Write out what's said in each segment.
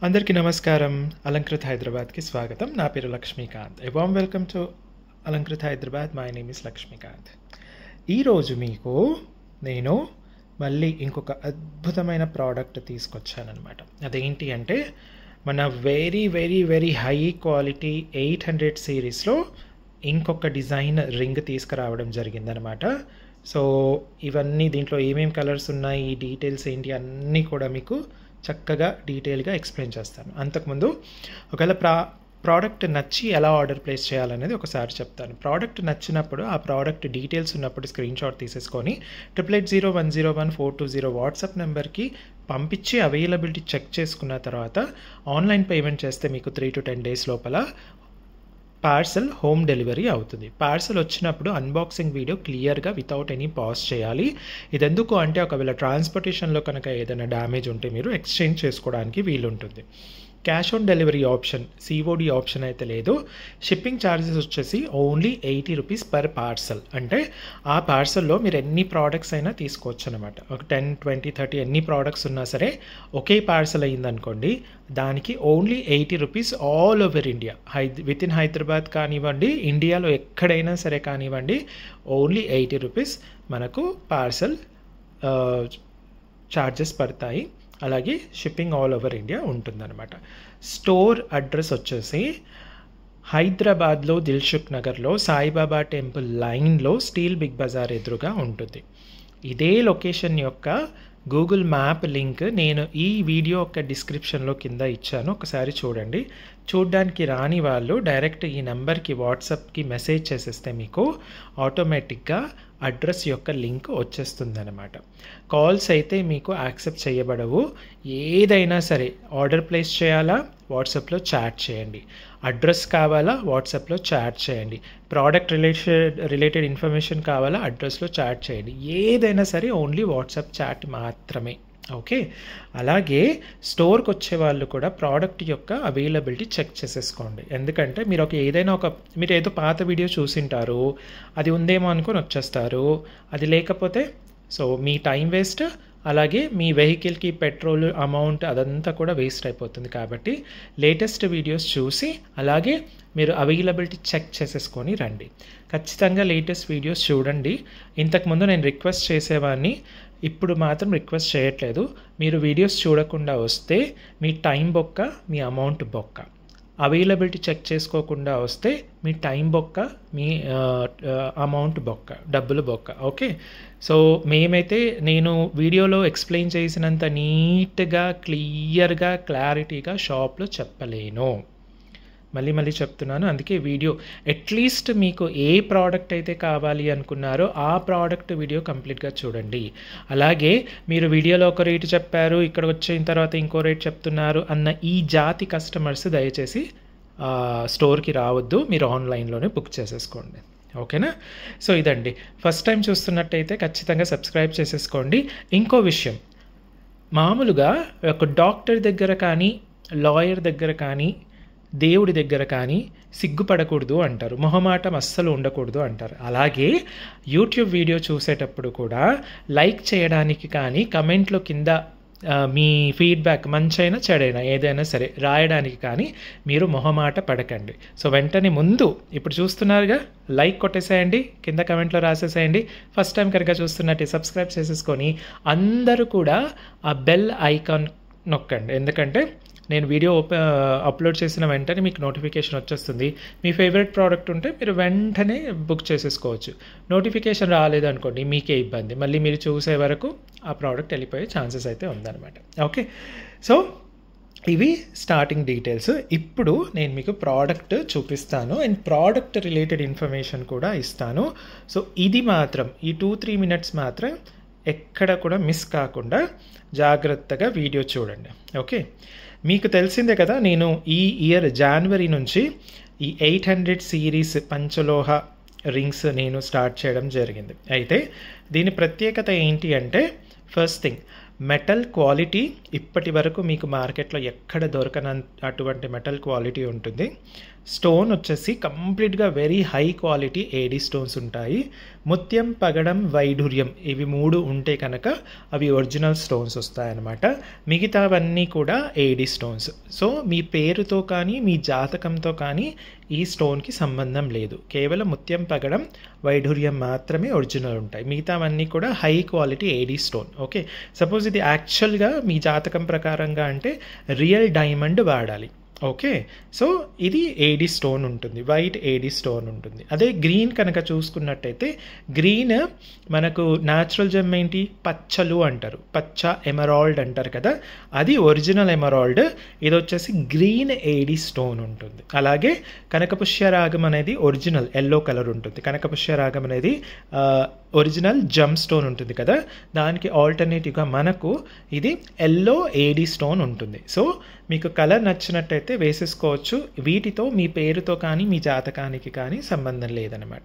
అందరికీ నమస్కారం. అలంకృత్ హైదరాబాద్కి స్వాగతం. నా పేరు Lakshmikant. A warm welcome to Alankrit Hyderabad. My name is Lakshmikant. ఈరోజు మీకు నేను మళ్ళీ ఇంకొక అద్భుతమైన ప్రోడక్ట్ తీసుకొచ్చానమాట. అదేంటి అంటే మన very very very high quality 800 సిరీస్లో ఇంకొక డిజైన్ రింగ్ తీసుకురావడం జరిగిందనమాట. సో ఇవన్నీ దీంట్లో ఏమేమి కలర్స్ ఉన్నాయి, ఈ డీటెయిల్స్ ఏంటి అన్నీ కూడా మీకు చక్కగా డీటెయిల్గా ఎక్స్ప్లెయిన్ చేస్తాను. అంతకుముందు ఒకవేళ ప్రోడక్ట్ నచ్చి ఎలా ఆర్డర్ ప్లేస్ చేయాలనేది ఒకసారి చెప్తాను. ప్రోడక్ట్ నచ్చినప్పుడు ఆ ప్రోడక్ట్ డీటెయిల్స్ ఉన్నప్పుడు స్క్రీన్ షాట్ తీసేసుకొని 8801014220 వాట్సాప్ నెంబర్కి పంపించి అవైలబిలిటీ చెక్ చేసుకున్న తర్వాత ఆన్లైన్ పేమెంట్ చేస్తే మీకు 3 to 10 days లోపల పార్సల్ హోమ్ డెలివరీ అవుతుంది. పార్సల్ వచ్చినప్పుడు అన్బాక్సింగ్ వీడియో క్లియర్గా వితౌట్ ఎనీ పాజ్ చేయాలి. ఇది ఎందుకు అంటే ఒకవేళ ట్రాన్స్పోర్టేషన్లో కనుక ఏదైనా డ్యామేజ్ ఉంటే మీరు ఎక్స్చేంజ్ చేసుకోవడానికి వీలుంటుంది. Cash on delivery option, COD option అయితే లేదు. షిప్పింగ్ ఛార్జెస్ వచ్చేసి ఓన్లీ 80 రూపీస్ పర్ పార్సల్. అంటే ఆ పార్సల్లో మీరు ఎన్ని ప్రోడక్ట్స్ అయినా తీసుకోవచ్చు అనమాట. ఒక 10, 20, 30 ఎన్ని ప్రోడక్ట్స్ ఉన్నా సరే ఒకే పార్సల్ అయ్యిందనుకోండి, దానికి only 80 rupees all over India. With in Hyderabad కానివ్వండి, ఇండియాలో ఎక్కడైనా సరే కానివ్వండి, ఓన్లీ 80 రూపీస్ మనకు పార్సల్ ఛార్జెస్ పడతాయి. అలాగే షిప్పింగ్ ఆల్ ఓవర్ ఇండియా ఉంటుందన్నమాట. స్టోర్ అడ్రస్ వచ్చేసి హైదరాబాద్లో దిల్సుఖ్ నగర్లో సాయిబాబా టెంపుల్ లైన్లో స్టీల్ బిగ్ బజార్ ఎదురుగా ఉంటుంది. ఇదే లొకేషన్ యొక్క గూగుల్ మ్యాప్ లింక్ నేను ఈ వీడియో యొక్క డిస్క్రిప్షన్లో కింద ఇచ్చాను, ఒకసారి చూడండి. చూడడానికి రాని వాళ్ళు డైరెక్ట్ ఈ నెంబర్కి వాట్సాప్కి మెసేజ్ చేసేస్తే మీకు ఆటోమేటిక్గా అడ్రస్ యొక్క లింక్ వచ్చేస్తుంది అనమాట. కాల్స్ అయితే మీకు యాక్సెప్ట్ చేయబడవు. ఏదైనా సరే ఆర్డర్ ప్లేస్ చేయాలా, వాట్సాప్లో చాట్ చేయండి. అడ్రస్ కావాలా, వాట్సాప్లో చాట్ చేయండి. ప్రోడక్ట్ రిలేటెడ్ ఇన్ఫర్మేషన్ కావాలా, అడ్రస్లో చాట్ చేయండి. ఏదైనా సరే ఓన్లీ వాట్సాప్ చాట్ మాత్రమే. ఓకే. అలాగే స్టోర్కి వచ్చే వాళ్ళు కూడా ప్రోడక్ట్ యొక్క అవైలబిలిటీ చెక్ చేసేసుకోండి. ఎందుకంటే మీరు మీరు ఏదో పాత వీడియో చూసింటారు, అది ఉందేమో అనుకొని వచ్చేస్తారు. అది లేకపోతే సో మీ టైం వేస్ట్, అలాగే మీ వెహికల్కి పెట్రోల్ అమౌంట్ అదంతా కూడా వేస్ట్ అయిపోతుంది. కాబట్టి లేటెస్ట్ వీడియోస్ చూసి అలాగే మీరు అవైలబిలిటీ చెక్ చేసేసుకొని రండి. ఖచ్చితంగా లేటెస్ట్ వీడియోస్ చూడండి. ఇంతకుముందు నేను రిక్వెస్ట్ చేసేవాడిని, ఇప్పుడు మాత్రం రిక్వెస్ట్ చేయట్లేదు. మీరు వీడియోస్ చూడకుండా వస్తే మీ టైం బొక్క, మీ అమౌంట్ బొక్క. అవైలబిలిటీ చెక్ చేసుకోకుండా వస్తే మీ టైం బొక్క, మీ అమౌంట్ బొక్క, డబ్బులు బొక్క. ఓకే. సో మేమైతే నేను వీడియోలో ఎక్స్ప్లెయిన్ చేసినంత నీట్గా, క్లియర్గా, క్లారిటీగా షాప్లో చెప్పలేను. మళ్ళీ చెప్తున్నాను. అందుకే వీడియో అట్లీస్ట్ మీకు ఏ ప్రోడక్ట్ అయితే కావాలి అనుకున్నారో ఆ ప్రోడక్ట్ వీడియో కంప్లీట్గా చూడండి. అలాగే మీరు వీడియోలో ఒక రేటు చెప్పారు, ఇక్కడ వచ్చిన తర్వాత ఇంకో రేట్ చెప్తున్నారు అన్న ఈ జాతి కస్టమర్స్ దయచేసి స్టోర్కి రావద్దు, మీరు ఆన్లైన్లోనే బుక్ చేసేసుకోండి. ఓకేనా? సో ఇదండి. ఫస్ట్ టైం చూస్తున్నట్టయితే ఖచ్చితంగా సబ్స్క్రైబ్ చేసేసుకోండి. ఇంకో విషయం, మామూలుగా ఒక డాక్టర్ దగ్గర కానీ, లాయర్ దగ్గర కానీ, దేవుడి దగ్గర కానీ సిగ్గుపడకూడదు అంటారు, మొహమాటం అస్సలు ఉండకూడదు అంటారు. అలాగే యూట్యూబ్ వీడియో చూసేటప్పుడు కూడా లైక్ చేయడానికి కానీ, కమెంట్లో కింద మీ ఫీడ్బ్యాక్ మంచైనా చెడైనా ఏదైనా సరే రాయడానికి కానీ మీరు మొహమాట పడకండి. సో వెంటనే ముందు ఇప్పుడు చూస్తున్నారుగా, లైక్ కొట్టేసేయండి, కింద కమెంట్లో రాసేసేయండి. ఫస్ట్ టైం కనుక చూస్తున్నట్టే సబ్స్క్రైబ్ చేసేసుకొని అందరూ కూడా ఆ బెల్ ఐకాన్ నొక్కండి. ఎందుకంటే నేను వీడియో అప్లోడ్ చేసిన వెంటనే మీకు నోటిఫికేషన్ వచ్చేస్తుంది. మీ ఫేవరెట్ ప్రోడక్ట్ ఉంటే మీరు వెంటనే బుక్ చేసేసుకోవచ్చు. నోటిఫికేషన్ రాలేదనుకోండి మీకే ఇబ్బంది, మళ్ళీ మీరు చూసే వరకు ఆ ప్రోడక్ట్ వెళ్ళిపోయే ఛాన్సెస్ అయితే ఉందన్నమాట. ఓకే. సో ఇవి స్టార్టింగ్ డీటెయిల్స్. ఇప్పుడు నేను మీకు ప్రోడక్ట్ చూపిస్తాను అండ్ ప్రోడక్ట్ రిలేటెడ్ ఇన్ఫర్మేషన్ కూడా ఇస్తాను. సో ఇది మాత్రం ఈ 2-3 minutes మాత్రం ఎక్కడ కూడా మిస్ కాకుండా జాగ్రత్తగా వీడియో చూడండి. ఓకే. మీకు తెలిసిందే కదా, నేను ఈ ఇయర్ జనవరి నుంచి ఈ 800 సిరీస్ పంచలోహ రింగ్స్ నేను స్టార్ట్ చేయడం జరిగింది. అయితే దీని ప్రత్యేకత ఏంటి అంటే, ఫస్ట్ థింగ్ మెటల్ క్వాలిటీ ఇప్పటి వరకు మీకు మార్కెట్లో ఎక్కడ అటువంటి మెటల్ క్వాలిటీ ఉంటుంది. స్టోన్ వచ్చేసి కంప్లీట్గా very high quality AD stones ఉంటాయి. ముత్యం, పగడం, వైఢూర్యం ఇవి 3 ఉంటే కనుక అవి ఒరిజినల్ స్టోన్స్ వస్తాయన్నమాట. మిగతావన్నీ కూడా ఏడీ స్టోన్స్. సో మీ పేరుతో కానీ మీ జాతకంతో కానీ ఈ స్టోన్కి సంబంధం లేదు. కేవలం ముత్యం, పగడం, వైఢూర్యం మాత్రమే ఒరిజినల్ ఉంటాయి. మిగతావన్నీ కూడా high quality AD stone. Okay, suppose ఇది యాక్చువల్గా మీ జాతకం ప్రకారంగా అంటే రియల్ డైమండ్ వాడాలి. ఓకే, సో ఇది ఏడీ స్టోన్ ఉంటుంది, వైట్ ఏడీ స్టోన్ ఉంటుంది. అదే గ్రీన్ కనుక చూసుకున్నట్టయితే గ్రీన్ మనకు న్యాచురల్ జెమ్ ఏంటి, పచ్చలు అంటారు, పచ్చ ఎమరాల్డ్ అంటారు కదా, అది ఒరిజినల్ ఎమరాల్డ్. ఇది వచ్చేసి గ్రీన్ ఏడీ స్టోన్ ఉంటుంది. అలాగే కనకపుష్యరాగం అనేది ఒరిజినల్ ఎల్లో కలర్ ఉంటుంది. కనకపుష్యరాగం అనేది ఒరిజినల్ జమ్ స్టోన్ ఉంటుంది కదా, దానికి ఆల్టర్నేటివ్గా మనకు ఇది ఎల్లో ఏడీ స్టోన్ ఉంటుంది. సో మీకు కలర్ నచ్చినట్టయితే వేసేసుకోవచ్చు. వీటితో మీ పేరుతో కానీ మీ జాతకానికి కానీ సంబంధం లేదనమాట.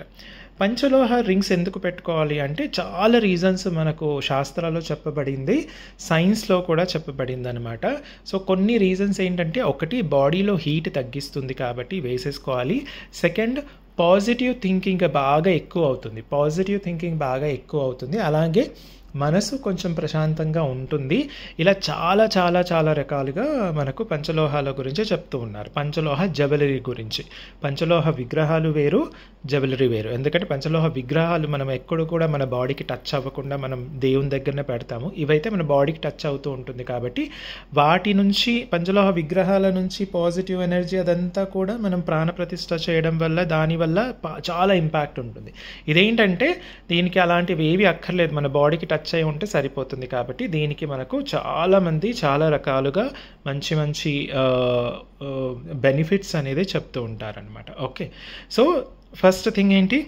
పంచలోహ రింగ్స్ ఎందుకు పెట్టుకోవాలి అంటే చాలా రీజన్స్ మనకు శాస్త్రాల్లో చెప్పబడింది, సైన్స్లో కూడా చెప్పబడింది అనమాట. సో కొన్ని రీజన్స్ ఏంటంటే, ఒకటి బాడీలో హీట్ తగ్గిస్తుంది కాబట్టి వేసేసుకోవాలి. సెకండ్, పాజిటివ్ థింకింగ్ బాగా ఎక్కువ అవుతుంది. అలాగే మనసు కొంచెం ప్రశాంతంగా ఉంటుంది. ఇలా చాలా చాలా చాలా రకాలుగా మనకు పంచలోహాల గురించి చెప్తూ ఉన్నారు. పంచలోహ జ్యువెలరీ గురించి, పంచలోహ విగ్రహాలు వేరు, జ్యువెలరీ వేరు. ఎందుకంటే పంచలోహ విగ్రహాలు మనం ఎక్కడ కూడా మన బాడీకి టచ్ అవ్వకుండా మనం దేవుని దగ్గరనే పెడతాము. ఇవైతే మన బాడీకి టచ్ అవుతూ ఉంటుంది కాబట్టి వాటి నుంచి, పంచలోహ విగ్రహాల నుంచి పాజిటివ్ ఎనర్జీ అదంతా కూడా మనం ప్రాణప్రతిష్ఠ చేయడం వల్ల దానివల్ల చాలా ఇంపాక్ట్ ఉంటుంది. ఇదేంటంటే దీనికి అలాంటివి ఏవి అక్కర్లేదు, మన బాడీకి టచ్ అయి ఉంటే సరిపోతుంది. కాబట్టి దీనికి మనకు చాలామంది చాలా రకాలుగా మంచి మంచి బెనిఫిట్స్ అనేది చెప్తూ ఉంటారనమాట. ఓకే, సో ఫస్ట్ థింగ్ ఏంటి,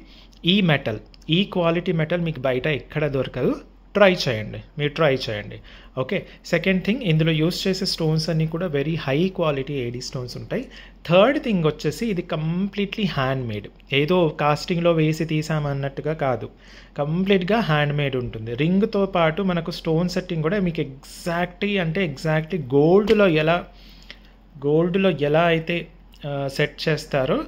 ఈ మెటల్, ఈ క్వాలిటీ మెటల్ మీకు బయట ఎక్కడ దొరకదు. మీరు ట్రై చేయండి. ఓకే, సెకండ్ థింగ్, ఇందులో యూస్ చేసే స్టోన్స్ అన్నీ కూడా very high quality AD stones ఉంటాయి. థర్డ్ థింగ్ వచ్చేసి ఇది కంప్లీట్లీ హ్యాండ్ మేడ్, ఏదో కాస్టింగ్లో వేసి తీసామన్నట్టుగా కాదు, కంప్లీట్గా హ్యాండ్ మేడ్ ఉంటుంది. రింగ్తో పాటు మనకు స్టోన్ సెట్టింగ్ కూడా మీకు ఎగ్జాక్ట్లీ గోల్డ్లో ఎలా అయితే సెట్ చేస్తారో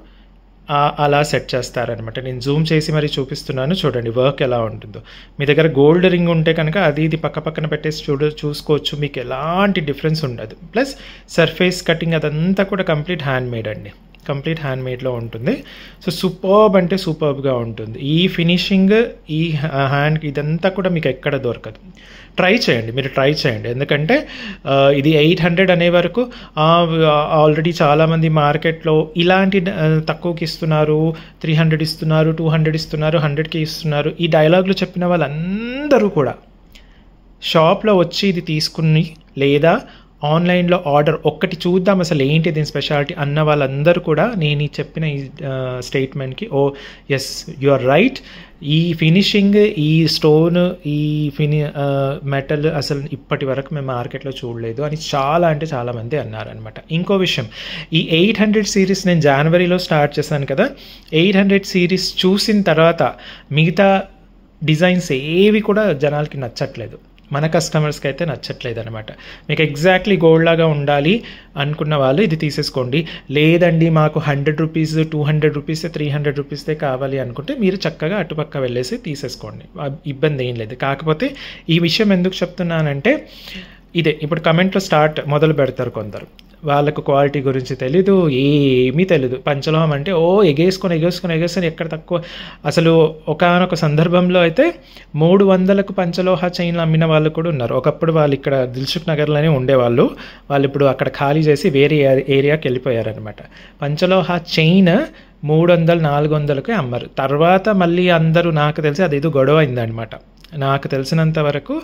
అలా సెట్ చేస్తారనమాట. నేను జూమ్ చేసి మరి చూపిస్తున్నాను, చూడండి వర్క్ ఎలా ఉంటుందో. మీ దగ్గర గోల్డ్ రింగ్ ఉంటే కనుక అది పక్కన పెట్టేసి చూసుకోవచ్చు, మీకు ఎలాంటి డిఫరెన్స్ ఉండదు. ప్లస్ సర్ఫేస్ కటింగ్ అదంతా కూడా కంప్లీట్ హ్యాండ్ మేడ్ అండి, కంప్లీట్ హ్యాండ్ మేడ్లో ఉంటుంది. సో సూపర్బ్గా ఉంటుంది. ఈ ఫినిషింగ్, ఈ హ్యాండ్ ఇదంతా కూడా మీకు ఎక్కడ దొరకదు. మీరు ట్రై చేయండి. ఎందుకంటే ఇది 800 అనే వరకు ఆల్రెడీ చాలామంది మార్కెట్లో ఇలాంటి తక్కువకి ఇస్తున్నారు, 300 ఇస్తున్నారు, 200 ఇస్తున్నారు, 100కి ఇస్తున్నారు. ఈ డైలాగులు చెప్పిన వాళ్ళందరూ కూడా షాప్లో వచ్చి ఇది తీసుకుని లేదా ఆన్లైన్లో ఆర్డర్ ఒక్కటి చూద్దాం అసలు ఏంటి దీని స్పెషాలిటీ అన్న వాళ్ళందరూ కూడా నేను చెప్పిన ఈ స్టేట్మెంట్కి ఎస్ యు ఆర్ రైట్, ఈ ఫినిషింగ్, ఈ స్టోన్, ఈ మెటల్ అసలు ఇప్పటి వరకు మేము మార్కెట్లో చూడలేదు అని చాలామంది అన్నారనమాట. ఇంకో విషయం, ఈ 800 సిరీస్ నేను జనవరిలో స్టార్ట్ చేశాను కదా, 800 సిరీస్ చూసిన తర్వాత మిగతా డిజైన్స్ ఏవి కూడా జనాలకి నచ్చట్లేదు, మన కస్టమర్స్కి అయితే నచ్చట్లేదు అనమాట. మీకు ఎగ్జాక్ట్లీ గోల్డ్ లాగా ఉండాలి అనుకున్న వాళ్ళు ఇది తీసేసుకోండి. లేదండి మాకు 100 రూపీస్, 200 రూపీస్, 300 రూపీస్దే కావాలి అనుకుంటే మీరు చక్కగా అటుపక్క వెళ్ళేసి తీసేసుకోండి, ఇబ్బంది ఏం లేదు. కాకపోతే ఈ విషయం ఎందుకు చెప్తున్నానంటే, ఇదే ఇప్పుడు కమెంట్లో మొదలు పెడతారు కొందరు, వాళ్ళకు క్వాలిటీ గురించి తెలీదు, ఏమీ తెలీదు. పంచలోహం అంటే ఎగేసుకొని ఎక్కడ తక్కువ. అసలు ఒకానొక సందర్భంలో అయితే 300కు పంచలోహ చైన్లు అమ్మిన వాళ్ళు కూడా ఉన్నారు. ఒకప్పుడు వాళ్ళు ఇక్కడ దిల్సుఖ్ నగర్లోనే ఉండేవాళ్ళు, వాళ్ళు ఇప్పుడు అక్కడ ఖాళీ చేసి వేరే ఏరియాకి వెళ్ళిపోయారనమాట. పంచలోహ చైన్ 300-400కే అమ్మరు. తర్వాత మళ్ళీ అందరూ, నాకు తెలిసి అదేదో గొడవ అయిందనమాట. నాకు తెలిసినంత వరకు,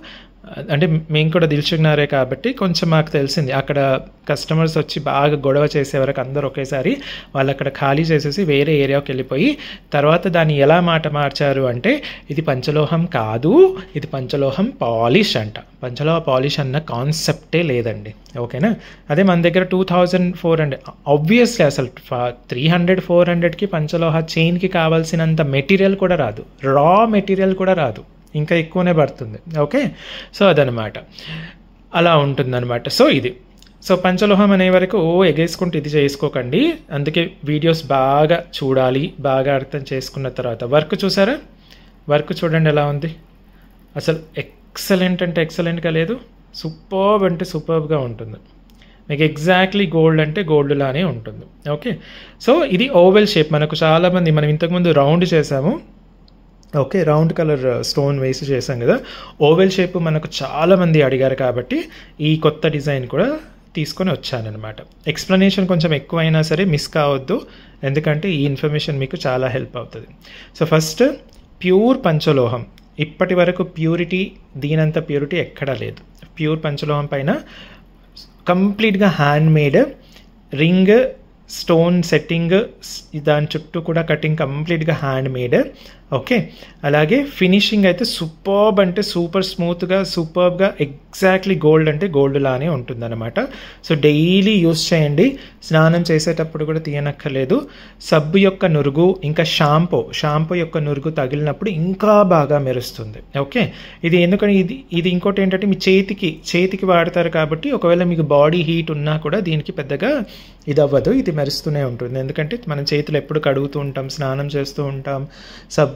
అంటే మేము కూడా దిల్సుఖ్ నగరే కాబట్టి కొంచెం మాకు తెలిసింది, అక్కడ కస్టమర్స్ వచ్చి బాగా గొడవ చేసే వరకు అందరూ ఒకేసారి వాళ్ళు అక్కడ ఖాళీ చేసేసి వేరే ఏరియాకి వెళ్ళిపోయి తర్వాత దాన్ని ఎలా మాట మార్చారు అంటే, ఇది పంచలోహం కాదు, ఇది పంచలోహం పాలిష్ అంట. పంచలోహ పాలిష్ అన్న కాన్సెప్టే లేదండి. ఓకేనా, అదే మన దగ్గర 2400 ఆబ్వియస్లీ అసలు 300-400కి పంచలోహ చైన్కి కావాల్సినంత మెటీరియల్ కూడా రాదు, రా మెటీరియల్ కూడా రాదు, ఇంకా ఎక్కువనే పడుతుంది. ఓకే, సో అదనమాట, అలా ఉంటుందన్నమాట. సో పంచలోహం అనే వరకు ఎగేసుకుంటూ ఇది చేసుకోకండి. అందుకే వీడియోస్ బాగా చూడాలి, బాగా అర్థం చేసుకున్న తర్వాత. వర్క్ చూసారా, వర్క్ చూడండి ఎలా ఉంది, అసలు ఎక్సలెంట్ అంటే ఎక్సలెంట్గా లేదు, సూపర్బ్ అంటే సూపర్బ్గా ఉంటుంది. మీకు ఎగ్జాక్ట్లీ గోల్డ్ అంటే గోల్డ్ లానే ఉంటుంది. ఓకే, సో ఇది ఓవెల్ షేప్. మనకు చాలామంది, మనం ఇంతకుముందు రౌండ్ చేసాము, ఓకే, రౌండ్ కలర్ స్టోన్ వేసి చేసాం కదా. ఓవెల్ షేప్ మనకు చాలామంది అడిగారు కాబట్టి ఈ కొత్త డిజైన్ కూడా తీసుకొని వచ్చానమాట. ఎక్స్ప్లెనేషన్ కొంచెం ఎక్కువైనా సరే మిస్ కావద్దు, ఎందుకంటే ఈ ఇన్ఫర్మేషన్ మీకు చాలా హెల్ప్ అవుతుంది. సో ఫస్ట్ ప్యూర్ పంచలోహం. ఇప్పటి వరకు ప్యూరిటీ, దీనంత ప్యూరిటీ ఎక్కడా లేదు. ప్యూర్ పంచలోహం పైన కంప్లీట్గా hand made ring, stone setting, దాని చుట్టూ కూడా కటింగ్ కంప్లీట్గా హ్యాండ్ మేడ్. ఓకే, అలాగే ఫినిషింగ్ అయితే సూపర్బ్ అంటే సూపర్ స్మూత్గా, సూపర్బ్గా, ఎగ్జాక్ట్లీ గోల్డ్ అంటే గోల్డ్ లానే ఉంటుందన్నమాట. సో డైలీ యూస్ చేయండి, స్నానం చేసేటప్పుడు కూడా తీయనక్కర్లేదు. సబ్బు యొక్క నురుగు ఇంకా షాంపూ యొక్క నురుగు తగిలినప్పుడు ఇంకా బాగా మెరుస్తుంది. ఓకే, ఇది ఎందుకంటే ఇది ఇంకోటి ఏంటంటే మీ చేతికి వాడతారు కాబట్టి ఒకవేళ మీకు బాడీ హీట్ ఉన్నా కూడా దీనికి పెద్దగా ఇది అవ్వదు, ఇది మెరుస్తూనే ఉంటుంది. ఎందుకంటే మనం చేతులు ఎప్పుడు కడుగుతూ ఉంటాం, స్నానం చేస్తూ ఉంటాం, సబ్బు,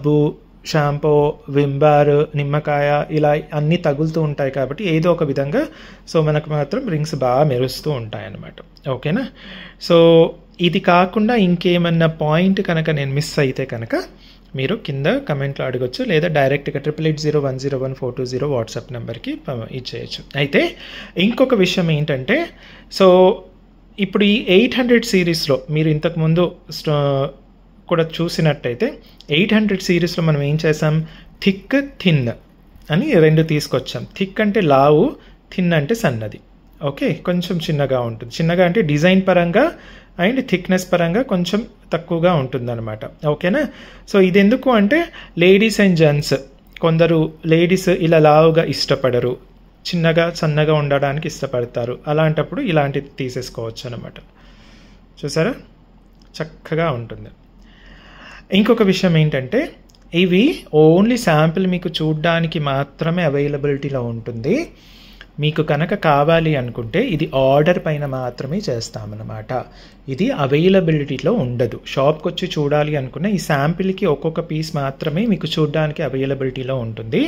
షాంపూ, విమ్ బార్, నిమ్మకాయ ఇలా అన్నీ తగులుతూ ఉంటాయి కాబట్టి ఏదో ఒక విధంగా సో మనకు మాత్రం రింగ్స్ బాగా మెరుస్తూ ఉంటాయి అన్నమాట. ఓకేనా, సో ఇది కాకుండా ఇంకేమన్నా పాయింట్ కనుక నేను మిస్ అయితే కనుక మీరు కింద కమెంట్లో అడగొచ్చు, లేదా డైరెక్ట్గా 8880101420 వాట్సాప్ నెంబర్కి ఇచ్చేయచ్చు. అయితే ఇంకొక విషయం ఏంటంటే, సో ఇప్పుడు ఈ 800 సిరీస్లో మీరు ఇంతకుముందు కూడా చూసినట్టయితే 800 సిరీస్లో మనం ఏం చేసాం, థిక్, థిన్ అని రెండు తీసుకొచ్చాం. థిక్ అంటే లావు, థిన్ అంటే సన్నది. ఓకే, కొంచెం చిన్నగా ఉంటుంది. చిన్నగా అంటే డిజైన్ పరంగా అండ్ థిక్నెస్ పరంగా కొంచెం తక్కువగా ఉంటుందన్నమాట. ఓకేనా, సో ఇది ఎందుకు అంటే లేడీస్ అండ్ జెంట్స్, కొందరు లేడీస్ ఇలా లావుగా ఇష్టపడరు, చిన్నగా సన్నగా ఉండడానికి ఇష్టపడతారు. అలాంటప్పుడు ఇలాంటిది తీసేసుకోవచ్చు అనమాట. చూసారా, చక్కగా ఉంటుంది. ఇంకొక విషయం ఏంటంటే, ఇవి ఓన్లీ శాంపిల్ మీకు చూడడానికి మాత్రమే అవైలబిలిటీలో ఉంటుంది. మీకు కనుక కావాలి అనుకుంటే ఇది ఆర్డర్ పైన మాత్రమే చేస్తామన్నమాట. ఇది అవైలబిలిటీలో ఉండదు. షాప్కి వచ్చి చూడాలి అనుకున్న ఈ శాంపిల్కి ఒక్కొక్క పీస్ మాత్రమే మీకు చూడడానికి అవైలబిలిటీలో ఉంటుంది.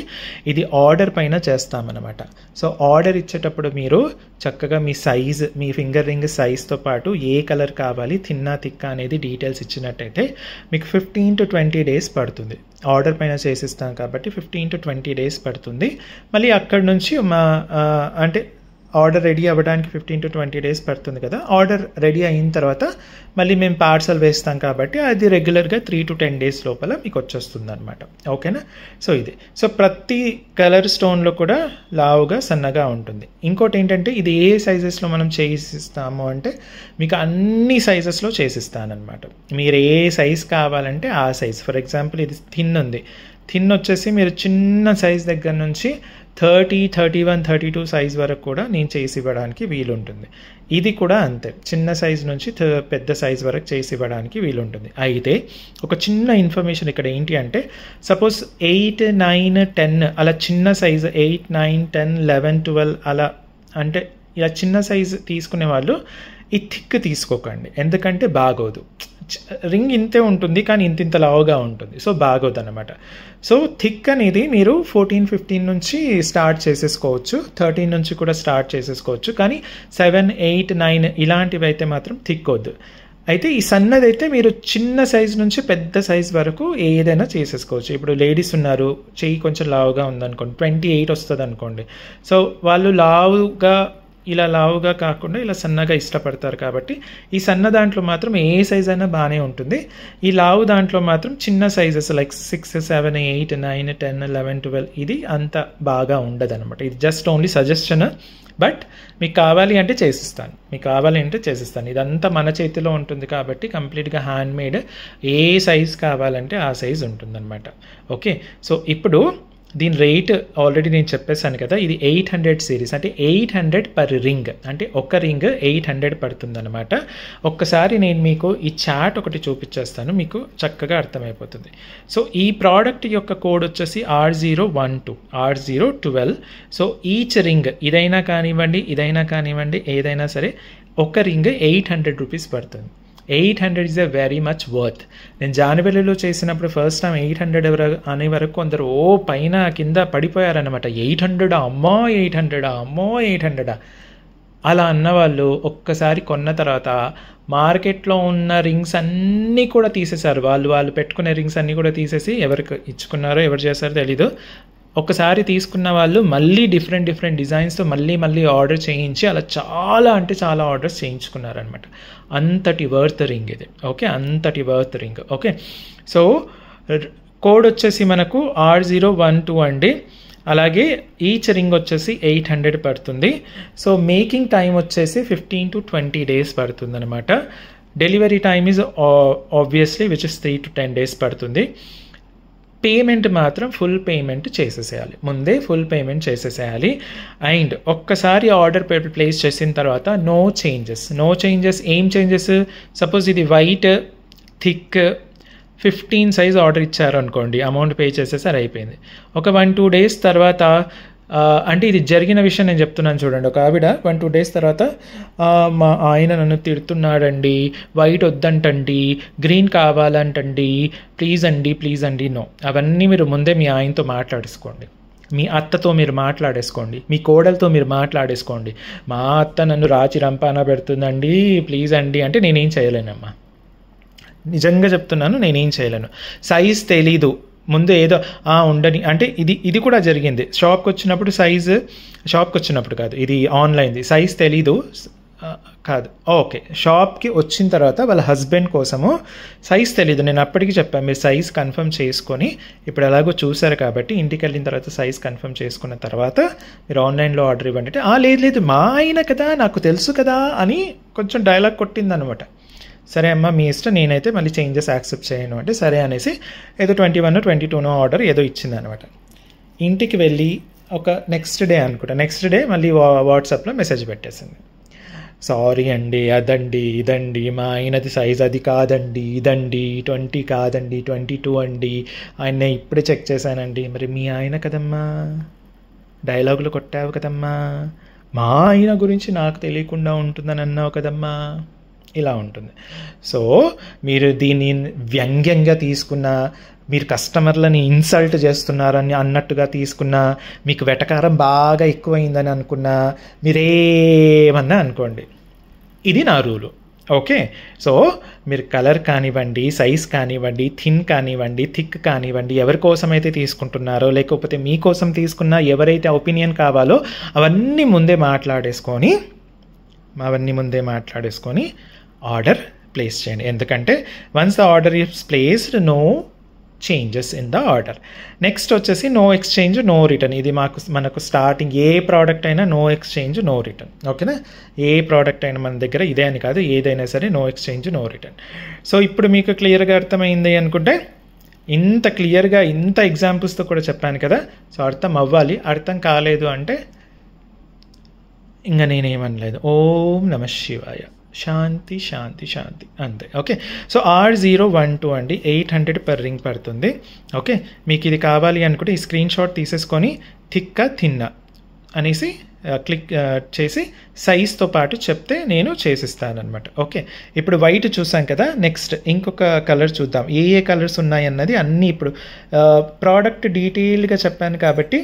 ఇది ఆర్డర్ పైన చేస్తామన్నమాట. సో ఆర్డర్ ఇచ్చేటప్పుడు మీరు చక్కగా మీ సైజ్, మీ ఫింగర్ రింగ్ సైజ్తో పాటు ఏ కలర్ కావాలి, థిన్నా థిక్కా అనేది డీటెయిల్స్ ఇచ్చినట్టయితే మీకు 15 to 20 days పడుతుంది. ఆర్డర్ పైన చేసిస్తాం కాబట్టి 15 to 20 days పడుతుంది. మళ్ళీ అక్కడి నుంచి అంటే ఆర్డర్ రెడీ అవ్వడానికి 15 to 20 days పడుతుంది కదా. ఆర్డర్ రెడీ అయిన తర్వాత మళ్ళీ మేము పార్సల్ వేస్తాం కాబట్టి అది రెగ్యులర్గా 3 to 10 days లోపల మీకు వచ్చేస్తుంది అనమాట. ఓకేనా, సో ఇది. సో ప్రతి కలర్ స్టోన్లో కూడా లావుగా సన్నగా ఉంటుంది. ఇంకోటి ఏంటంటే, ఇది ఏ సైజెస్లో మనం చేసిస్తాము అంటే మీకు అన్ని సైజెస్లో చేసిస్తానమాట. మీరు ఏ సైజ్ కావాలంటే ఆ సైజ్. ఫర్ ఎగ్జాంపుల్ ఇది థిన్ ఉంది, థిన్ వచ్చేసి మీరు చిన్న సైజ్ దగ్గర నుంచి 30, 31, 32 సైజ్ వరకు కూడా నేను చేసి ఇవ్వడానికి వీలుంటుంది. ఇది కూడా అంతే, చిన్న సైజ్ నుంచి పెద్ద సైజ్ వరకు చేసి ఇవ్వడానికి వీలుంటుంది. అయితే ఒక చిన్న ఇన్ఫర్మేషన్ ఇక్కడ ఏంటి అంటే, సపోజ్ 8, 9, 10 అలా చిన్న సైజు 8, 9, 10, 11, 12 అలా అంటే ఇలా చిన్న సైజు తీసుకునే వాళ్ళు ఈ థిక్ తీసుకోకండి, ఎందుకంటే బాగోదు. రింగ్ ఇంతే ఉంటుంది కానీ ఇంత లావుగా ఉంటుంది, సో బాగోదు అనమాట. సో థిక్ అనేది మీరు 14, 15 నుంచి స్టార్ట్ చేసేసుకోవచ్చు, 13 నుంచి కూడా స్టార్ట్ చేసేసుకోవచ్చు. కానీ 7, 8, 9 ఇలాంటివి అయితే మాత్రం థిక్ వద్దు. అయితే ఈ సన్నది అయితే మీరు చిన్న సైజ్ నుంచి పెద్ద సైజ్ వరకు ఏదైనా చేసేసుకోవచ్చు. ఇప్పుడు లేడీస్ ఉన్నారు, చెయ్యి కొంచెం లావుగా ఉందనుకోండి, 28 వస్తుంది అనుకోండి. సో వాళ్ళు ఇలా లావుగా కాకుండా ఇలా సన్నగా ఇష్టపడతారు కాబట్టి ఈ సన్న దాంట్లో మాత్రం ఏ సైజ్ అయినా బాగానే ఉంటుంది. ఈ లావు దాంట్లో మాత్రం చిన్న సైజెస్ లైక్ 6, 7, 8, 9, 10, 11, 12 ఇది అంత బాగా ఉండదు అనమాట. ఇది జస్ట్ ఓన్లీ సజెషన్. బట్ మీకు కావాలి అంటే చేసిస్తాను. ఇదంతా మన చేతిలో ఉంటుంది కాబట్టి కంప్లీట్గా హ్యాండ్ మేడ్. ఏ సైజ్ కావాలంటే ఆ సైజ్ ఉంటుందన్నమాట. ఓకే, సో ఇప్పుడు దీని రేట్ ఆల్రెడీ నేను చెప్పేశాను కదా. ఇది 800 సిరీస్ అంటే 800 పర్ రింగ్, అంటే ఒక రింగ్ 800 పడుతుంది అనమాట. ఒక్కసారి నేను మీకు ఈ చార్ట్ ఒకటి చూపించేస్తాను, మీకు చక్కగా అర్థమైపోతుంది. సో ఈ ప్రోడక్ట్ యొక్క కోడ్ వచ్చేసి R012, R012. So each ring ఇదైనా కానివ్వండి ఏదైనా సరే ఒక రింగ్ 800 రూపీస్ పడుతుంది. 800 is a very much worth. నేను జాన్వరిలో చేసినప్పుడు ఫస్ట్ టైం 800 అనే వరకు కొందరు పైన కింద పడిపోయారనమాట. 800 అమ్మో 800 అమ్మో 800 అలా అన్నవాళ్ళు ఒక్కసారి కొన్న తర్వాత మార్కెట్లో ఉన్న రింగ్స్ అన్నీ కూడా తీసేశారు. వాళ్ళు పెట్టుకునే రింగ్స్ అన్నీ కూడా తీసేసి ఎవరికి ఇచ్చుకున్నారో ఎవరు చేశారో తెలీదు. ఒక్కసారి తీసుకున్న వాళ్ళు మళ్ళీ డిఫరెంట్ డిజైన్స్తో మళ్ళీ ఆర్డర్ చేయించి అలా చాలా అంటే చాలా ఆర్డర్స్ చేయించుకున్నారనమాట. అంతటి వర్త్ రింగ్ ఇది. ఓకే, అంతటి worth ring. Okay, so code వచ్చేసి మనకు R012 అండి. అలాగే ఈచ్ రింగ్ వచ్చేసి 800 పడుతుంది. సో మేకింగ్ టైం వచ్చేసి 15 to 20 days పడుతుంది అనమాట. Delivery time is obviously which is 3 to 10 days పడుతుంది. పేమెంట్ మాత్రం ఫుల్ పేమెంట్ చేసేసేయాలి, ముందే ఫుల్ పేమెంట్ చేసేసేయాలి. అండ్ ఒక్కసారి ఆర్డర్ ప్లేస్ చేసిన తర్వాత నో చేంజెస్. ఏం చేంజెస్? సపోజ్ ఇది వైట్ థిక్ 15 సైజ్ ఆర్డర్ ఇచ్చారు అనుకోండి, అమౌంట్ పే చేసేసారి అయిపోయింది. ఒక 1-2 days తర్వాత, అంటే ఇది జరిగిన విషయం నేను చెప్తున్నాను చూడండి. ఒక ఆవిడ 1-2 days తర్వాత మా ఆయన నన్ను తిడుతున్నాడండి, వైట్ వద్దంటండి, గ్రీన్ కావాలంటండి, ప్లీజ్ అండి నో. అవన్నీ మీరు ముందే మీ ఆయనతో మాట్లాడేసుకోండి, మీ అత్తతో మీరు మాట్లాడేసుకోండి, మీ కోడలతో మీరు మాట్లాడేసుకోండి. మా అత్త నన్ను రాచి రంపాన పెడుతుందండి, ప్లీజ్ అండి అంటే నేనేం చేయలేనమ్మా, నిజంగా చెప్తున్నాను, నేనేం చేయలేను. సైజ్ తెలీదు ముందు ఏదో ఉండని అంటే ఇది కూడా జరిగింది. షాప్కి వచ్చినప్పుడు కాదు, ఇది ఆన్లైన్ది. సైజ్ తెలీదు కాదు, ఓకే, షాప్కి వచ్చిన తర్వాత వాళ్ళ హస్బెండ్ కోసము సైజ్ తెలీదు. నేను అప్పటికి చెప్పాను, మీరు సైజ్ కన్ఫర్మ్ చేసుకొని, ఇప్పుడు ఎలాగో చూసారు కాబట్టి ఇంటికి వెళ్ళిన తర్వాత సైజ్ కన్ఫర్మ్ చేసుకున్న తర్వాత మీరు ఆన్లైన్లో ఆర్డర్ ఇవ్వండి అంటే లేదు మా ఆయన కదా నాకు తెలుసు కదా అని కొంచెం డైలాగ్ కొట్టిందనమాట. సరే అమ్మ మీ ఇష్టం, నేనైతే మళ్ళీ చేంజెస్ యాక్సెప్ట్ చేయను అంటే సరే అనేసి ఏదో 21-22 ఆర్డర్ ఏదో ఇచ్చింది అనమాట. ఇంటికి వెళ్ళి ఒక నెక్స్ట్ డే మళ్ళీ వాట్సాప్లో మెసేజ్ పెట్టేసింది, సారీ అండి అదండి ఇదండి మా ఆయనది సైజ్ అది కాదండి, ఇదండి 20 కాదండి 22 అండి, ఆయన ఇప్పుడే చెక్ చేశానండి. మరి మీ ఆయన కదమ్మా, డైలాగులు కొట్టావు కదమ్మా, మా ఆయన గురించి నాకు తెలియకుండా ఉంటుందని అన్నావు కదమ్మా, ఇలా ఉంటుంది. సో మీరు దీన్ని వ్యంగ్యంగా తీసుకున్నా, మీరు కస్టమర్లని ఇన్సల్ట్ చేస్తున్నారని అన్నట్టుగా తీసుకున్నా, మీకు వెటకారం బాగా ఎక్కువైందని అనుకున్నా, మీరేమన్నా అనుకోండి, ఇది నా రూలు. ఓకే, సో మీరు కలర్ కానివ్వండి, సైజ్ కానివ్వండి, థిన్ కానివ్వండి, థిక్ కానివ్వండి, ఎవరి కోసం అయితే తీసుకుంటున్నారో లేకపోతే మీకోసం తీసుకున్నా ఎవరైతే ఒపీనియన్ కావాలో అవన్నీ ముందే మాట్లాడేసుకొని ఆర్డర్ ప్లేస్ చేయండి. ఎందుకంటే once the order is placed no changes in the order. Next వచ్చేసి నో ఎక్స్చేంజ్ నో రిటర్న్. ఇది మనకు స్టార్టింగ్ ఏ ప్రోడక్ట్ అయినా నో ఎక్స్చేంజ్ నో రిటర్న్. ఓకేనా, ఏ ప్రోడక్ట్ అయినా మన దగ్గర ఇదే అని కాదు, ఏదైనా సరే no exchange no return. So ఇప్పుడు మీకు క్లియర్గా అర్థమైంది అనుకుంటే, ఇంత క్లియర్గా ఇంత ఎగ్జాంపుల్స్తో కూడా చెప్పాను కదా, సో అర్థం అవ్వాలి. అర్థం కాలేదు అంటే ఇంకా నేనేమనలేదు. ఓం నమః శివాయ, శాంతి అంతే. ఓకే, సో R012 అండి, 800 per రింగ్ పడుతుంది. ఓకే, మీకు ఇది కావాలి అనుకుంటే ఈ స్క్రీన్ షాట్ తీసేసుకొని థిక్కా థిన్నా అనేసి క్లిక్ చేసి సైజ్తో పాటు చెప్తే నేను చేసిస్తానమాట. ఓకే, ఇప్పుడు వైట్ చూసాం కదా, నెక్స్ట్ ఇంకొక కలర్ చూద్దాం. ఏ కలర్స్ ఉన్నాయన్నది అన్నీ ఇప్పుడు ప్రోడక్ట్ డీటెయిల్గా చెప్పాను కాబట్టి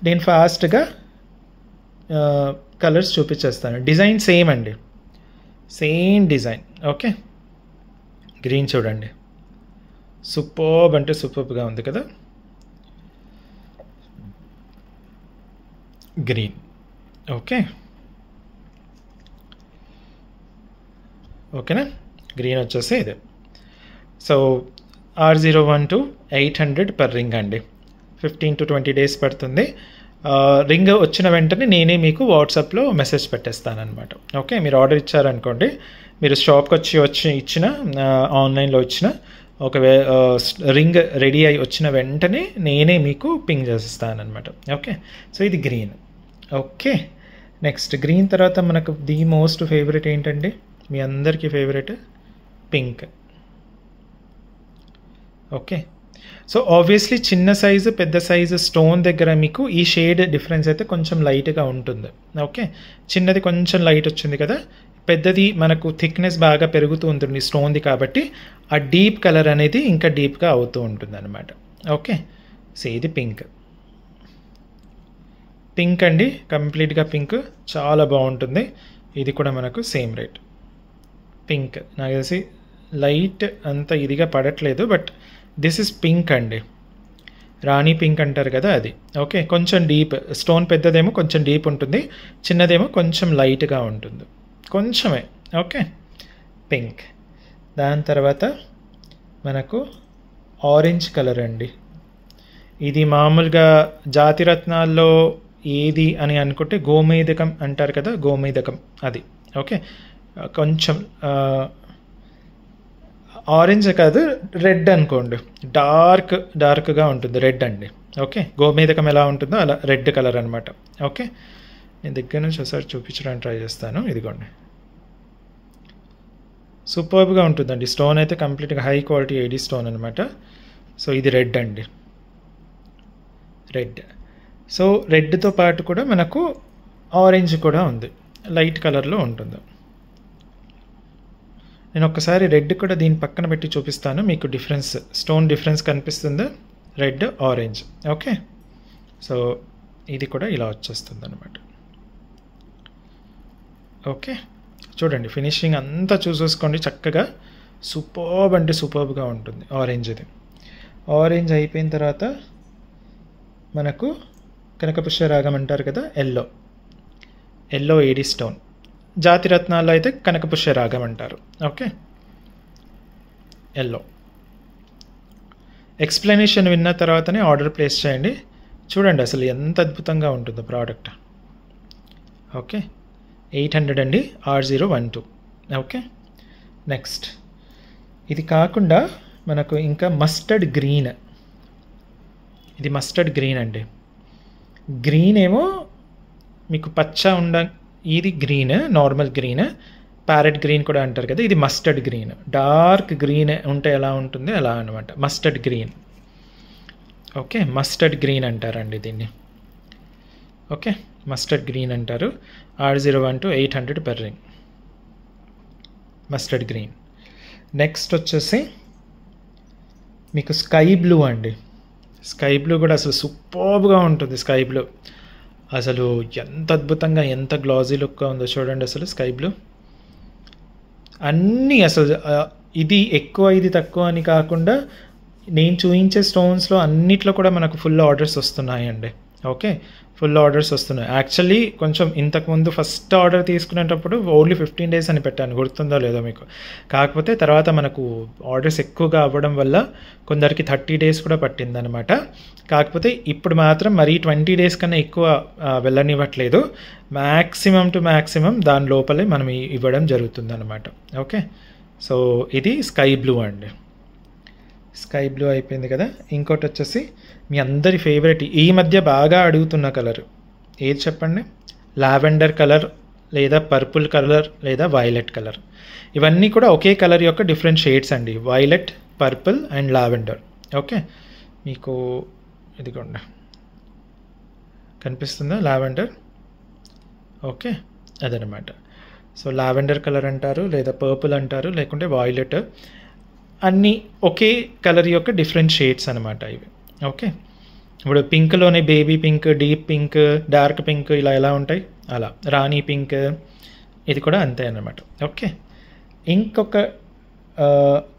నేను ఫాస్ట్గా కలర్స్ చూపించేస్తాను. డిజైన్ సేమ్ అండి, సేమ్ డిజైన్. ఓకే, గ్రీన్ చూడండి, సూపర్బ్ అంటే సూపర్బ్గా ఉంది కదా, గ్రీన్. ఓకేనా, గ్రీన్ వచ్చేసి ఇది. సో R012 800 per రింగ్ అండి, 15 to 20 days పడుతుంది. రింగ్ వచ్చిన వెంటనే నేనే మీకు వాట్సాప్లో మెసేజ్ పెట్టేస్తానమాట. ఓకే, మీరు ఆర్డర్ ఇచ్చారనుకోండి, మీరు షాప్కి వచ్చి ఇచ్చిన, ఆన్లైన్లో ఇచ్చిన, రింగ్ రెడీ అయి వచ్చిన వెంటనే నేనే మీకు పింగ్ చేస్తానమాట. ఓకే, సో ఇది గ్రీన్. ఓకే, నెక్స్ట్ గ్రీన్ తర్వాత మనకు ది మోస్ట్ ఫేవరెట్ ఏంటండి, మీ అందరికీ favourite pink. Okay, so obviously చిన్న సైజు పెద్ద సైజు స్టోన్ దగ్గర మీకు ఈ షేడ్ డిఫరెన్స్ అయితే కొంచెం లైట్గా ఉంటుంది. ఓకే, చిన్నది కొంచెం లైట్ వచ్చింది కదా, పెద్దది మనకు థిక్నెస్ బాగా పెరుగుతూ ఉంటుంది స్టోన్ది కాబట్టి ఆ డీప్ కలర్ అనేది ఇంకా డీప్గా అవుతూ ఉంటుంది అనమాట. ఓకే, సో ఇది పింక్ అండి, కంప్లీట్గా పింక్, చాలా బాగుంటుంది. ఇది కూడా మనకు సేమ్ రేట్. పింక్ నాకు తెలిసి లైట్ అంత ఇదిగా పడట్లేదు, బట్ దిస్ ఇస్ పింక్ అండి, రాణి పింక్ అంటారు కదా అది. ఓకే, కొంచెం డీప్, స్టోన్ పెద్దదేమో కొంచెం డీప్ ఉంటుంది, చిన్నదేమో కొంచెం లైట్గా ఉంటుంది, కొంచెమే. Okay, pink. దాని తర్వాత మనకు ఆరెంజ్ కలర్ అండి. ఇది మామూలుగా జాతిరత్నాల్లో ఏది అని అనుకుంటే గోమేదకం అంటారు కదా, గోమేదకం అది. ఓకే, కొంచెం ఆరెంజ్ కాదు, రెడ్ అనుకోండి, డార్క్గా ఉంటుంది రెడ్ అండి. ఓకే, గోమేదకం ఎలా ఉంటుందో అలా రెడ్ కలర్ అనమాట. ఓకే, నేను దగ్గర నుంచి ఒకసారి చూపించడానికి ట్రై చేస్తాను. ఇదిగోండి, సూపర్బ్గా ఉంటుందండి. స్టోన్ అయితే కంప్లీట్గా హై క్వాలిటీ ఏడీ స్టోన్ అనమాట. సో ఇది రెడ్ అండి, రెడ్. సో రెడ్తో పాటు కూడా మనకు ఆరెంజ్ కూడా ఉంది, లైట్ కలర్లో ఉంటుంది. నేను ఒక్కసారి రెడ్ కూడా దీని పక్కన పెట్టి చూపిస్తాను మీకు, డిఫరెన్స్, స్టోన్ డిఫరెన్స్ కనిపిస్తుంది, రెడ్ ఆరెంజ్. ఓకే, సో ఇది కూడా ఇలా వచ్చేస్తుంది అనమాట. ఓకే, చూడండి ఫినిషింగ్ అంతా చూసేసుకోండి చక్కగా, సూపర్బ్ అంటే సూపర్బ్గా ఉంటుంది. ఆరెంజ్ది, ఆరెంజ్ అయిపోయిన తర్వాత మనకు కనకపుష్యరాగం అంటారు కదా, ఎల్లో ఏడీ స్టోన్. జాతిరత్నాల్లో అయితే కనకపుష్యరాగం అంటారు. Okay, yellow. ఎక్స్ప్లెనేషన్ విన్న తర్వాతనే ఆర్డర్ ప్లేస్ చేయండి. చూడండి అసలు ఎంత అద్భుతంగా ఉంటుందో ప్రోడక్ట్. ఓకే, 800 అండి, R012. ఓకే, నెక్స్ట్ ఇది కాకుండా మనకు ఇంకా మస్టర్డ్ గ్రీన్. ఇది మస్టర్డ్ గ్రీన్ అండి. గ్రీన్ ఏమో మీకు పచ్చ ఇది green, normal green, parrot green కూడా అంటారు కదా, ఇది మస్టర్డ్ గ్రీన్. డార్క్ గ్రీన్ ఉంటే ఎలా ఉంటుంది అలా అనమాట, mustard green. Okay, mustard green అంటారండి దీన్ని. ఓకే, మస్టర్డ్ గ్రీన్ అంటారు. R012 800 per ring, mustard green. Next వచ్చేసి మీకు స్కై బ్లూ అండి. స్కై బ్లూ కూడా అసలు సూపర్బ్గా ఉంటుంది. స్కై బ్లూ అసలు ఎంత అద్భుతంగా, ఎంత గ్లాజీ లుక్గా ఉందో చూడండి అసలు స్కై బ్లూ. అన్నీ అసలు ఇది ఎక్కువ ఇది తక్కువ అని కాకుండా నేను చూపించే స్టోన్స్లో అన్నిట్లో కూడా మనకు ఫుల్ ఆర్డర్స్ వస్తున్నాయండి. ఓకే, ఫుల్ ఆర్డర్స్ వస్తున్నాయి. యాక్చువల్లీ కొంచెం ఇంతకుముందు ఫస్ట్ ఆర్డర్ తీసుకునేటప్పుడు ఓన్లీ 15 days అని పెట్టాను, గుర్తుందో లేదో మీకు. కాకపోతే తర్వాత మనకు ఆర్డర్స్ ఎక్కువగా అవ్వడం వల్ల కొందరికి 30 days కూడా పట్టిందనమాట. కాకపోతే ఇప్పుడు మాత్రం మరీ 20 days కన్నా ఎక్కువ వెళ్ళనివ్వట్లేదు. మ్యాక్సిమం టు మ్యాక్సిమం దాని లోపలే మనం ఇవ్వడం జరుగుతుందన్నమాట. ఓకే, సో ఇది స్కై బ్లూ అండి. స్కై బ్లూ అయిపోయింది కదా. ఇంకోటి వచ్చేసి మీ అందరి ఫేవరెట్, ఈ మధ్య బాగా అడుగుతున్న కలర్ ఏది చెప్పండి? లావెండర్ కలర్, లేదా పర్పుల్ కలర్, లేదా వైలెట్ కలర్. ఇవన్నీ కూడా ఒకే కలర్ యొక్క డిఫరెంట్ షేడ్స్ అండి, violet, purple and lavender. Okay, మీకు ఇదిగోండి కనిపిస్తుందా లావెండర్? ఓకే, అదనమాట. సో లావెండర్ కలర్ అంటారు, లేదా పర్పుల్ అంటారు, లేకుంటే వైలెట్. అన్నీ ఒకే కలర్ యొక్క డిఫరెంట్ షేడ్స్ అనమాట ఇవి. ఓకే, ఇప్పుడు పింక్లోనే baby pink, deep pink, dark pink ఇలా ఎలా ఉంటాయి అలా, రాణి పింక్, ఇది కూడా అంతే అన్నమాట. ఓకే, ఇంకొక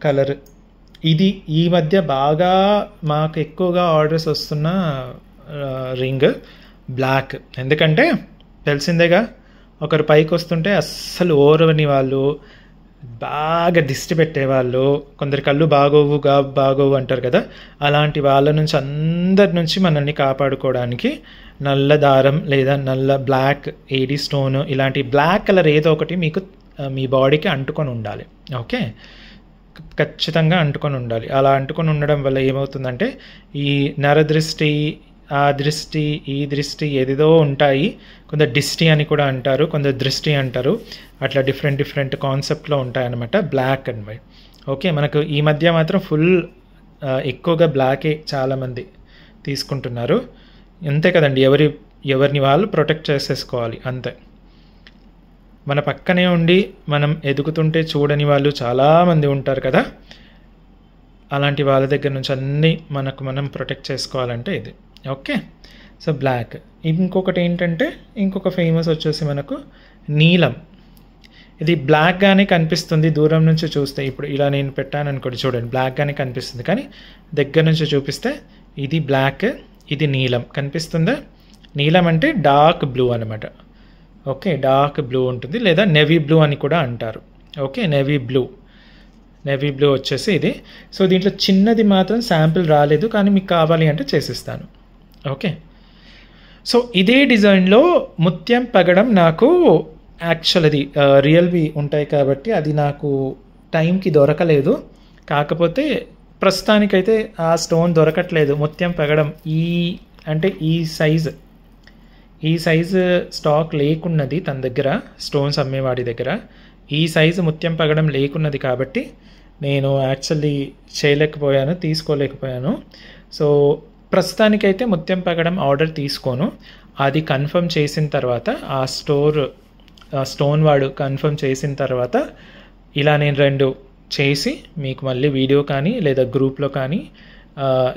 కలర్, ఇది ఈ మధ్య బాగా మాకు ఎక్కువగా ఆర్డర్స్ వస్తున్న రింగ్, బ్లాక్. ఎందుకంటే తెలిసిందేగా, ఒకరు పైకి వస్తుంటే అస్సలు ఓరవని వాళ్ళు, బాగా దిష్టి పెట్టేవాళ్ళు, కొందరి కళ్ళు బాగోవు అంటారు కదా, అలాంటి వాళ్ళ నుంచి, అందరి నుంచి మనల్ని కాపాడుకోవడానికి నల్ల దారం లేదా నల్ల బ్లాక్ ఏడీ స్టోన్, ఇలాంటి బ్లాక్ కలర్ ఏదో ఒకటి మీకు మీ బాడీకి అంటుకొని ఉండాలి. ఓకే, ఖచ్చితంగా అంటుకొని ఉండాలి. అలా అంటుకొని ఉండడం వల్ల ఏమవుతుందంటే ఈ నరదృష్టి, ఆ దృష్టి, ఈ దృష్టి ఏదేదో ఉంటాయి. కొందరు దిష్టి అని కూడా అంటారు, కొందరు దృష్టి అంటారు. అట్లా డిఫరెంట్ కాన్సెప్ట్లో ఉంటాయన్నమాట బ్లాక్ అండ్ వైట్. ఓకే, మనకు ఈ మధ్య మాత్రం ఫుల్ ఎక్కువగా బ్లాకే చాలామంది తీసుకుంటున్నారు. అంతే కదండి, ఎవరిని వాళ్ళు ప్రొటెక్ట్ చేసేసుకోవాలి అంతే. మన పక్కనే ఉండి మనం ఎదుగుతుంటే చూడని వాళ్ళు చాలామంది ఉంటారు కదా, అలాంటి వాళ్ళ దగ్గర నుంచి అన్నీ మనం ప్రొటెక్ట్ చేసుకోవాలంటే ఇది. Okay, so block. ఇంకొకటి ఏంటంటే ఇంకొక ఫేమస్ వచ్చేసి మనకు నీలం. ఇది బ్లాక్గానే కనిపిస్తుంది దూరం నుంచి చూస్తే. ఇప్పుడు ఇలా నేను పెట్టాను అనుకోండి, చూడండి బ్లాక్గానే కనిపిస్తుంది, కానీ దగ్గర నుంచి చూపిస్తే ఇది బ్లాక్, ఇది నీలం. కనిపిస్తుందా? నీలం అంటే డార్క్ బ్లూ అనమాట. ఓకే, డార్క్ బ్లూ ఉంటుంది, లేదా నెవీ బ్లూ అని కూడా అంటారు. ఓకే, నెవీ బ్లూ వచ్చేసి ఇది. సో దీంట్లో చిన్నది మాత్రం శాంపిల్ రాలేదు, కానీ మీకు కావాలి అంటే చేసిస్తాను. ఓకే, సో ఇదే డిజైన్లో ముత్యం పగడం నాకు యాక్చువల్ అది రియల్వి ఉంటాయి కాబట్టి అది నాకు టైంకి దొరకలేదు. కాకపోతే ప్రస్తుతానికైతే ఆ స్టోన్ దొరకట్లేదు. ముత్యం పగడం ఈ సైజు స్టాక్ లేకున్నది తన దగ్గర, స్టోన్స్ అమ్మేవాడి దగ్గర ఈ సైజు ముత్యం పగడం లేకున్నది కాబట్టి నేను యాక్చువల్లీ తీసుకోలేకపోయాను. సో ప్రస్తుతానికైతే ముత్యం పగడం ఆర్డర్ తీసుకోను. అది కన్ఫర్మ్ చేసిన తర్వాత ఆ స్టోన్ వాడు కన్ఫర్మ్ చేసిన తర్వాత ఇలా నేను 2 చేసి మీకు మళ్ళీ వీడియో కానీ లేదా గ్రూప్లో కానీ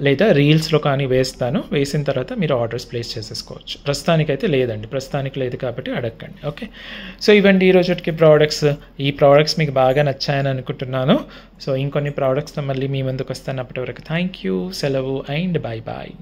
లేదా రీల్స్లో కానీ వేసిన తర్వాత మీరు ఆర్డర్స్ ప్లేస్ చేసేసుకోవచ్చు. ప్రస్తుతానికైతే లేదండి, ప్రస్తుతానికి లేదు కాబట్టి అడగండి. ఓకే, సో ఇవండి ఈరోజుకి ప్రోడక్ట్స్. ఈ ప్రోడక్ట్స్ మీకు బాగా నచ్చాయని అనుకుంటున్నాను. సో ఇంకొన్ని ప్రోడక్ట్స్తో మళ్ళీ మీ ముందుకు వస్తాను. అప్పటి వరకు థ్యాంక్ యూ, సెలవు అండ్ బాయ్.